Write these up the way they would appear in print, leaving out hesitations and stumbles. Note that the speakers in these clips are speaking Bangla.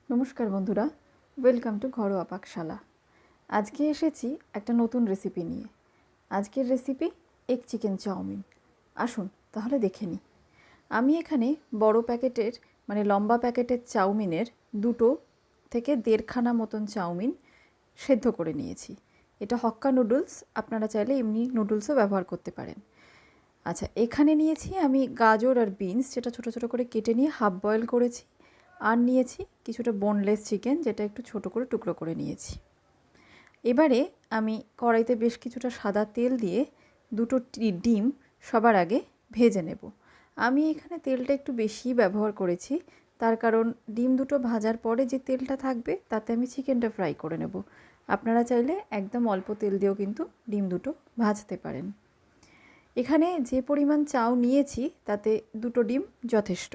নমস্কার বন্ধুরা, ওয়েলকাম টু ঘরোয়া পাকশালা। আজকে এসেছি একটা নতুন রেসিপি নিয়ে। আজকের রেসিপি এগ চিকেন চাউমিন। আসুন তাহলে দেখে নিই। আমি এখানে বড় প্যাকেটের লম্বা প্যাকেটের চাউমিনের 2 থেকে 1.5খানা মতন চাউমিন সেদ্ধ করে নিয়েছি। এটা হক্কা নুডলস, আপনারা চাইলে এমনি নুডলসও ব্যবহার করতে পারেন। আচ্ছা, এখানে নিয়েছি আমি গাজর আর বিনস, যেটা ছোটো ছোটো করে কেটে নিয়ে হাফ বয়েল করেছি। আর নিয়েছি কিছুটা বোনলেস চিকেন, যেটা একটু ছোট করে টুকরো করে নিয়েছি। এবারে আমি কড়াইতে বেশ কিছুটা সাদা তেল দিয়ে 2টো ডিম সবার আগে ভেজে নেব। আমি এখানে তেলটা একটু বেশি ব্যবহার করেছি, তার কারণ ডিম 2টো ভাজার পরে যে তেলটা থাকবে তাতে আমি চিকেনটা ফ্রাই করে নেব। আপনারা চাইলে একদম অল্প তেল দিয়েও কিন্তু ডিম 2টো ভাজতে পারেন। এখানে যে পরিমাণ চাউ নিয়েছি তাতে 2টো ডিম যথেষ্ট।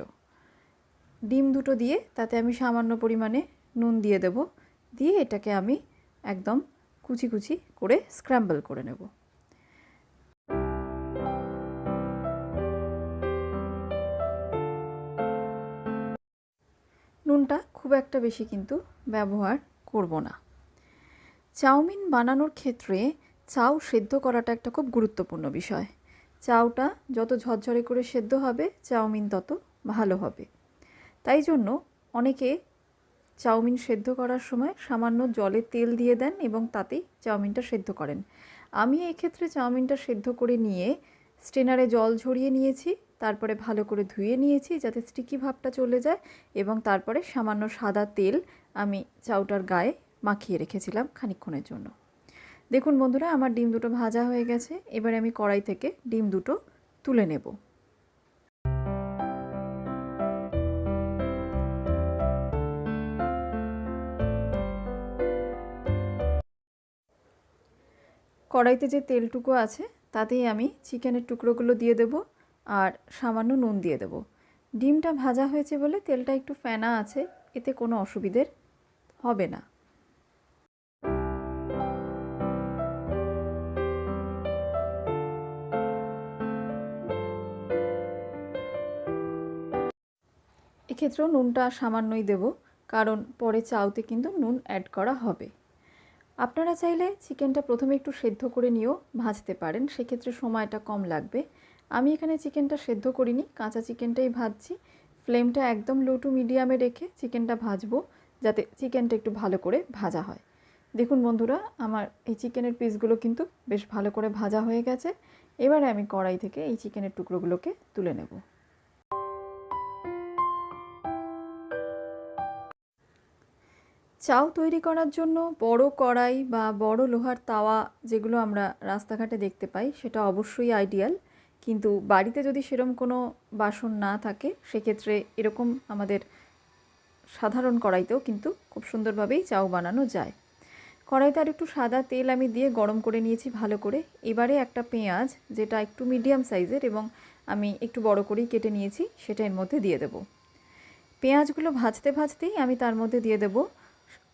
ডিম 2টো দিয়ে তাতে আমি সামান্য পরিমাণে নুন দিয়ে দেব, দিয়ে এটাকে আমি একদম কুচি কুচি করে স্ক্র্যাম্বল করে নেব। নুনটা খুব একটা বেশি কিন্তু ব্যবহার করব না। চাউমিন বানানোর ক্ষেত্রে চাউ সেদ্ধ করাটা একটা খুব গুরুত্বপূর্ণ বিষয়। চাউটা যত ঝরঝরে করে সেদ্ধ হবে চাউমিন তত ভালো হবে। তাই জন্য অনেকে চাউমিন সেদ্ধ করার সময় সামান্য জলে তেল দিয়ে দেন এবং তাতেই চাউমিনটা সেদ্ধ করেন। আমি এই ক্ষেত্রে চাউমিনটা সেদ্ধ করে নিয়ে স্ট্রেনারে জল ঝরিয়ে নিয়েছি, তারপরে ভালো করে ধুয়ে নিয়েছি যাতে স্টিকি ভাবটা চলে যায়, এবং তারপরে সামান্য সাদা তেল আমি চাউটার গায়ে মাখিয়ে রেখেছিলাম খানিকক্ষণের জন্য। দেখুন বন্ধুরা, আমার ডিম 2টো ভাজা হয়ে গেছে। এবারে আমি কড়াই থেকে ডিম 2টো তুলে নেব। কড়াইতে যে তেলটুকু আছে তাতেই আমি চিকেনের টুকরোগুলো দিয়ে দেব আর সামান্য নুন দিয়ে দেব। ডিমটা ভাজা হয়েছে বলে তেলটা একটু ফেনা আছে, এতে কোনো অসুবিধের হবে না। এক্ষেত্রেও নুনটা সামান্যই দেব, কারণ পরে চাউতে কিন্তু নুন অ্যাড করা হবে। আপনারা চাইলে চিকেনটা প্রথমে একটু সেদ্ধ করে নিয়েও ভাজতে পারেন, সেক্ষেত্রে সময়টা কম লাগবে। আমি এখানে চিকেনটা সেদ্ধ করিনি, কাঁচা চিকেনটাই ভাজছি। ফ্লেমটা একদম লো টু মিডিয়ামে রেখে চিকেনটা ভাজবো, যাতে চিকেনটা একটু ভালো করে ভাজা হয়। দেখুন বন্ধুরা, আমার এই চিকেনের পিসগুলো কিন্তু বেশ ভালো করে ভাজা হয়ে গেছে। এবারে আমি কড়াই থেকে এই চিকেনের টুকরোগুলোকে তুলে নেব। চাউ তৈরি করার জন্য বড় কড়াই বা বড় লোহার তাওয়া, যেগুলো আমরা রাস্তাঘাটে দেখতে পাই, সেটা অবশ্যই আইডিয়াল। কিন্তু বাড়িতে যদি সেরকম কোনো বাসন না থাকে, সেক্ষেত্রে এরকম আমাদের সাধারণ কড়াইতেও কিন্তু খুব সুন্দরভাবেই চাউ বানানো যায়। কড়াইতে আর একটু সাদা তেল আমি দিয়ে গরম করে নিয়েছি ভালো করে। এবারে একটা পেঁয়াজ, যেটা একটু মিডিয়াম সাইজের এবং আমি একটু বড় করেই কেটে নিয়েছি, সেটা এর মধ্যে দিয়ে দেব। পেঁয়াজগুলো ভাজতে ভাজতেই আমি তার মধ্যে দিয়ে দেব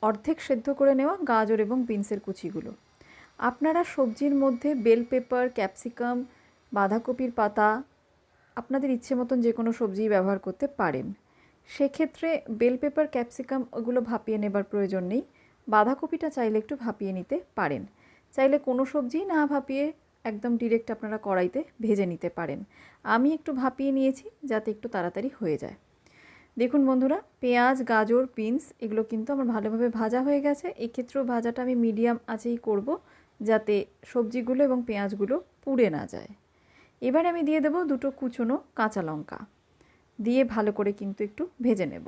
অর্ধেক সেদ্ধ করে নেওয়া গাজর এবং বিনসের কুচিগুলো। আপনারা সবজির মধ্যে বেল পেপার, ক্যাপসিকাম, বাঁধাকপির পাতা, আপনাদের ইচ্ছে মতন যে কোনো সবজি ব্যবহার করতে পারেন। সেক্ষেত্রে বেল পেপার, ক্যাপসিকাম ওগুলো ভাপিয়ে নেবার প্রয়োজন নেই। বাঁধাকপিটা চাইলে একটু ভাপিয়ে নিতে পারেন। চাইলে কোনো সবজি না ভাপিয়ে একদম ডিরেক্ট আপনারা কড়াইতে ভেজে নিতে পারেন। আমি একটু ভাপিয়ে নিয়েছি যাতে একটু তাড়াতাড়ি হয়ে যায়। দেখুন বন্ধুরা, পেঁয়াজ, গাজর, বিনস এগুলো কিন্তু আমার ভালোভাবে ভাজা হয়ে গেছে। এক্ষেত্রেও ভাজাটা আমি মিডিয়াম আঁচেই করব, যাতে সবজিগুলো এবং পেঁয়াজগুলো পুড়ে না যায়। এবার আমি দিয়ে দেব 2টো কুচনো কাঁচা লঙ্কা, দিয়ে ভালো করে কিন্তু একটু ভেজে নেব।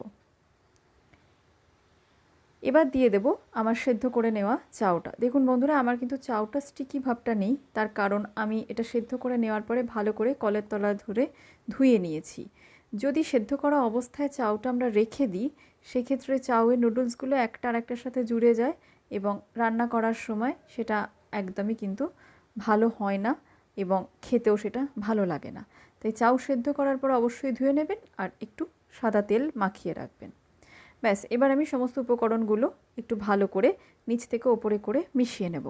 এবার দিয়ে দেব আমার সেদ্ধ করে নেওয়া চাউটা। দেখুন বন্ধুরা, আমার কিন্তু চাউটা স্টিকি ভাবটা নেই, তার কারণ আমি এটা সেদ্ধ করে নেওয়ার পরে ভালো করে কলের তলা ধরে ধুয়ে নিয়েছি। যদি সেদ্ধ করা অবস্থায় চাউটা আমরা রেখে দিই, সেক্ষেত্রে চাউয়ের নুডলসগুলো একটা আর একটার সাথে জুড়ে যায় এবং রান্না করার সময় সেটা একদমই কিন্তু ভালো হয় না এবং খেতেও সেটা ভালো লাগে না। তাই চাউ সেদ্ধ করার পর অবশ্যই ধুয়ে নেবেন আর একটু সাদা তেল মাখিয়ে রাখবেন। ব্যাস, এবার আমি সমস্ত উপকরণগুলো একটু ভালো করে নিচ থেকে ওপরে করে মিশিয়ে নেব।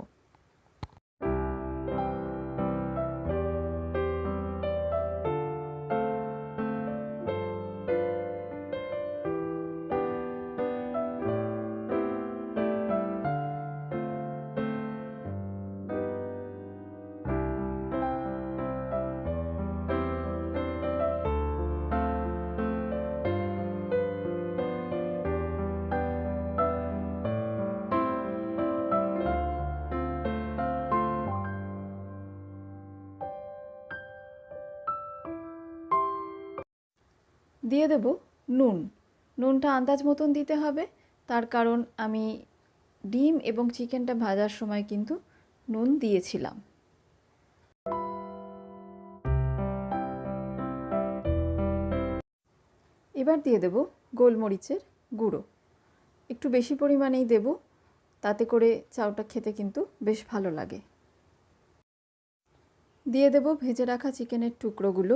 দিয়ে দেব নুন। নুনটা আন্দাজ মতন দিতে হবে, তার কারণ আমি ডিম এবং চিকেনটা ভাজার সময় কিন্তু নুন দিয়েছিলাম। এবার দিয়ে দেব গোলমরিচের গুঁড়ো, একটু বেশি পরিমাণেই দেব, তাতে করে চাউটা খেতে কিন্তু বেশ ভালো লাগে। দিয়ে দেব ভেজে রাখা চিকেনের টুকরোগুলো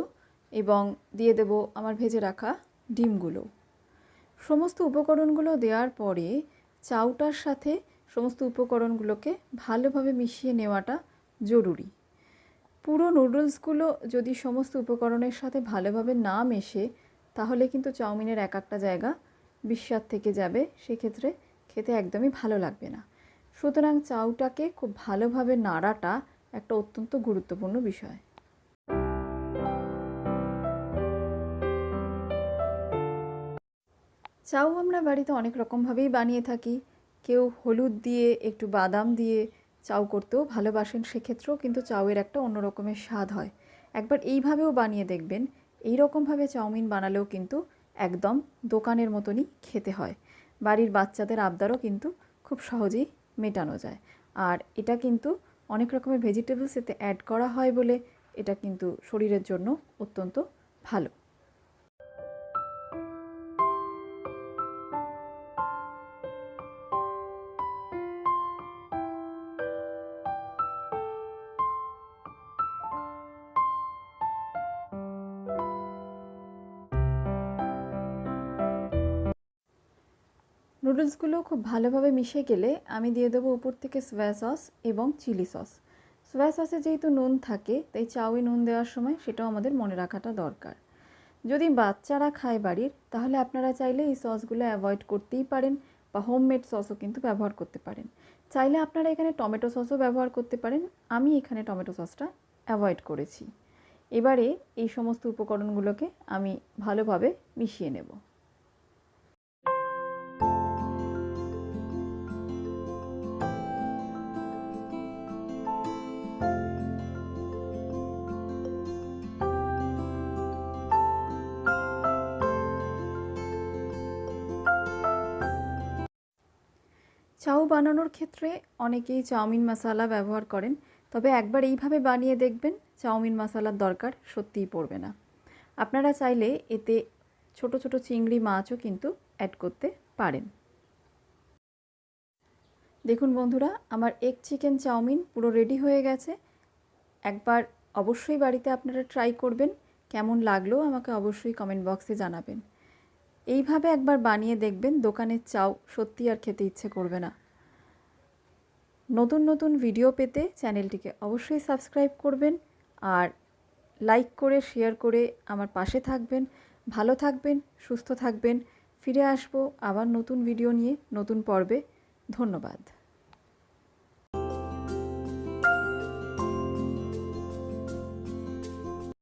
এবং দিয়ে দেব আমার ভেজে রাখা ডিমগুলো। সমস্ত উপকরণগুলো দেওয়ার পরে চাউটার সাথে সমস্ত উপকরণগুলোকে ভালোভাবে মিশিয়ে নেওয়াটা জরুরি। পুরো নুডলসগুলো যদি সমস্ত উপকরণের সাথে ভালোভাবে না মেশে, তাহলে কিন্তু চাউমিনের এক একটা জায়গা বিস্বাদ থেকে যাবে, সেক্ষেত্রে খেতে একদমই ভালো লাগবে না। সুতরাং চাউটাকে খুব ভালোভাবে নাড়াটা একটা অত্যন্ত গুরুত্বপূর্ণ বিষয়। চাউ আমরা বাড়িতে অনেক রকমভাবেই বানিয়ে থাকি। কেউ হলুদ দিয়ে একটু বাদাম দিয়ে চাউ করতেও ভালোবাসেন, সেক্ষেত্রেও কিন্তু চাউয়ের একটা অন্য রকমের স্বাদ হয়। একবার এইভাবেও বানিয়ে দেখবেন, এই রকমভাবে চাউমিন বানালেও কিন্তু একদম দোকানের মতনই খেতে হয়। বাড়ির বাচ্চাদের আবদারও কিন্তু খুব সহজেই মেটানো যায়। আর এটা কিন্তু অনেক রকমের ভেজিটেবলস এতে অ্যাড করা হয় বলে এটা কিন্তু শরীরের জন্য অত্যন্ত ভালো। নুডলসগুলো খুব ভালোভাবে মিশে গেলে আমি দিয়ে দেবো উপর থেকে সোয়া সস এবং চিলি সস। সোয়া সসে যেহেতু নুন থাকে, তাই চাউয়ে নুন দেওয়ার সময় সেটাও আমাদের মনে রাখাটা দরকার। যদি বাচ্চারা খায় বাড়ির, তাহলে আপনারা চাইলে এই সসগুলো অ্যাভয়েড করতেই পারেন বা হোমমেড সসও কিন্তু ব্যবহার করতে পারেন। চাইলে আপনারা এখানে টমেটো সসও ব্যবহার করতে পারেন, আমি এখানে টমেটো সসটা অ্যাভয়েড করেছি। এবারে এই সমস্ত উপকরণগুলোকে আমি ভালোভাবে মিশিয়ে নেব। চাউ বানানোর ক্ষেত্রে অনেকেই চাউমিন মশলা ব্যবহার করেন, তবে একবার এইভাবে বানিয়ে দেখবেন, চাউমিন মশলার দরকার সত্যিই পড়বে না। আপনারা চাইলে এতে ছোট ছোট চিংড়ি মাছও কিন্তু অ্যাড করতে পারেন। দেখুন বন্ধুরা, আমার এগ চিকেন চাউমিন পুরো রেডি হয়ে গেছে। একবার অবশ্যই বাড়িতে আপনারা ট্রাই করবেন, কেমন লাগলো আমাকে অবশ্যই কমেন্ট বক্সে জানাবেন। এইভাবে একবার বানিয়ে দেখবেন, দোকানের চাউ সত্যি আর খেতে ইচ্ছে করবে না। নতুন নতুন ভিডিও পেতে চ্যানেলটিকে অবশ্যই সাবস্ক্রাইব করবেন আর লাইক করে শেয়ার করে আমার পাশে থাকবেন। ভালো থাকবেন, সুস্থ থাকবেন। ফিরে আসবো আবার নতুন ভিডিও নিয়ে, নতুন পর্বে। ধন্যবাদ।